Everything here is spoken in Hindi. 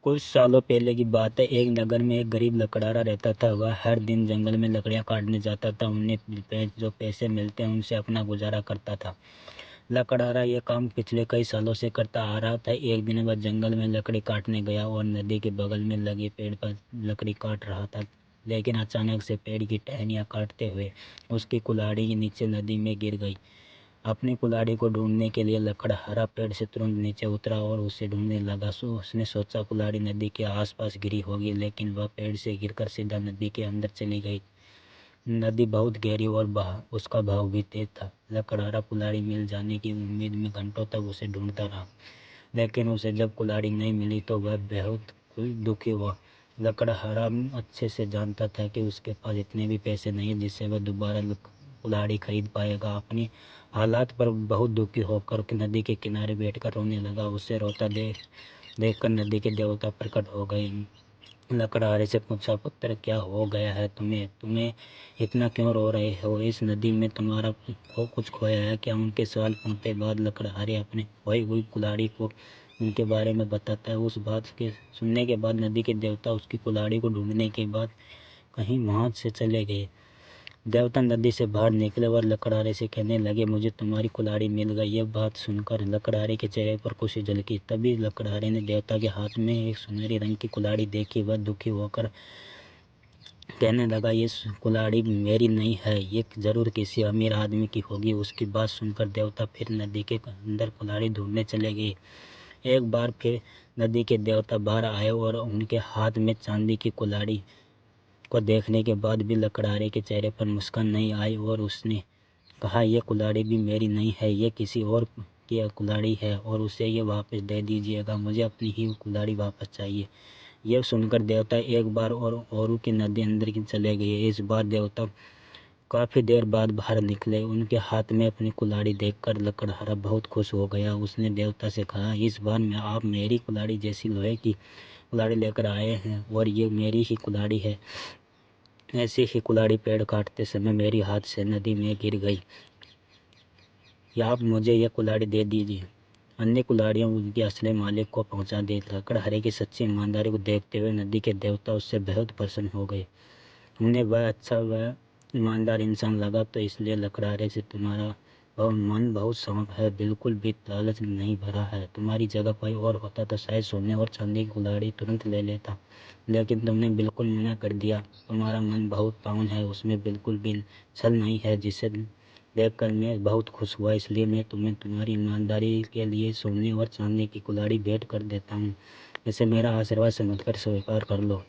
कुछ सालों पहले की बात है। एक नगर में एक गरीब लकड़हारा रहता था। वह हर दिन जंगल में लकड़ियां काटने जाता था। उन्हें जो पैसे मिलते हैं उनसे अपना गुजारा करता था। लकड़हारा यह काम पिछले कई सालों से करता आ रहा था। एक दिन वह जंगल में लकड़ी काटने गया और नदी के बगल में लगे पेड़ पर लकड़ी काट रहा था। लेकिन अचानक से पेड़ की टहनियाँ काटते हुए उसकी कुल्हाड़ी नीचे नदी में गिर गई। अपनी कुल्हाड़ी को ढूंढने के लिए लकड़हारा पेड़ से तुरंत नीचे उतरा और उसे ढूंढने लगा। उसने सोचा कुल्हाड़ी नदी के आसपास गिरी होगी, लेकिन वह पेड़ से गिरकर सीधा नदी के अंदर चली गई। नदी बहुत गहरी और उसका बहाव भी तेज था। लकड़हारा कुल्हाड़ी मिल जाने की उम्मीद में घंटों तक उसे ढूंढता रहा, लेकिन उसे जब कुल्हाड़ी नहीं मिली तो वह बहुत दुखी हुआ। लकड़हारा अच्छे से जानता था कि उसके पास इतने भी पैसे नहीं जिससे वह दोबारा कुल्हाड़ी खरीद पाएगा। अपनी हालात पर बहुत दुखी होकर नदी के किनारे बैठकर रोने लगा। उसे रोता देखकर नदी के देवता प्रकट हो गए। लकड़हारे से पूछा, पुत्र क्या हो गया है तुम्हें इतना क्यों रो रहे हो? इस नदी में तुम्हारा कुछ खोया है क्या? उनके सवाल पूछने बाद लकड़हारे अपने खोई हुई कुल्हाड़ी को उनके बारे में बताता है। उस बात के सुनने के बाद नदी के देवता उसकी कुल्हाड़ी को ढूंढने के बाद कहीं वहां से चले गए। देवता नदी से बाहर निकले और लकड़हारे से कहने लगे, मुझे तुम्हारी कुल्हाड़ी मिल गई। यह बात सुनकर लकड़हारे के चेहरे पर खुशी झलकी। तभी लकड़हारे ने देवता के हाथ में एक सुनहरी रंग की कुल्हाड़ी देखी। वह दुखी होकर कहने लगा, ये कुल्हाड़ी मेरी नहीं है, ये जरूर किसी अमीर आदमी की होगी। उसकी बात सुनकर देवता फिर नदी के अंदर कुल्हाड़ी ढूंढने चले गए। एक बार फिर नदी के देवता बाहर आए और उनके हाथ में चांदी की कुल्हाड़ी को देखने के बाद भी लकड़हारे के चेहरे पर मुस्कान नहीं आई और उसने कहा, यह कुल्हाड़ी भी मेरी नहीं है, ये किसी और की कुल्हाड़ी है और उसे ये वापस दे दीजिएगा। मुझे अपनी ही कुल्हाड़ी वापस चाहिए। यह सुनकर देवता एक बार और की नदी अंदर की चले गए। इस बार देवता काफ़ी देर बाद बाहर निकले। उनके हाथ में अपनी कुल्हाड़ी देखकर लकड़हारा बहुत खुश हो गया। उसने देवता से कहा, इस बार आप मेरी कुल्हाड़ी जैसी लोहे की कुल्हाड़ी लेकर आए हैं और ये मेरी ही कुल्हाड़ी है। ऐसी ही कुल्हाड़ी पेड़ काटते समय मेरी हाथ से नदी में गिर गई। या आप मुझे यह कुल्हाड़ी दे दीजिए। अन्य कुल्हाड़ियाँ उनके असली मालिक को पहुंचा दी। लकड़हारे की सच्ची ईमानदारी को देखते हुए नदी के देवता उससे बेहद प्रसन्न हो गए। उन्हें वह अच्छा वह ईमानदार इंसान लगा, तो इसलिए लकड़हारे से तुम्हारा मन बहुत साफ है, बिल्कुल भी लालच नहीं भरा है। तुम्हारी जगह कोई और होता तो शायद सोने और चांदी की कुल्हाड़ी तुरंत ले लेता, लेकिन तुमने बिल्कुल मना कर दिया। तुम्हारा मन बहुत पावन है, उसमें बिल्कुल भी छल नहीं है, जिसे देखकर मैं बहुत खुश हुआ। इसलिए मैं तुम्हें तुम्हारी ईमानदारी के लिए सोने और चांदी की कुल्हाड़ी भेंट कर देता हूँ। इसे मेरा आशीर्वाद समझकर स्वीकार कर लो।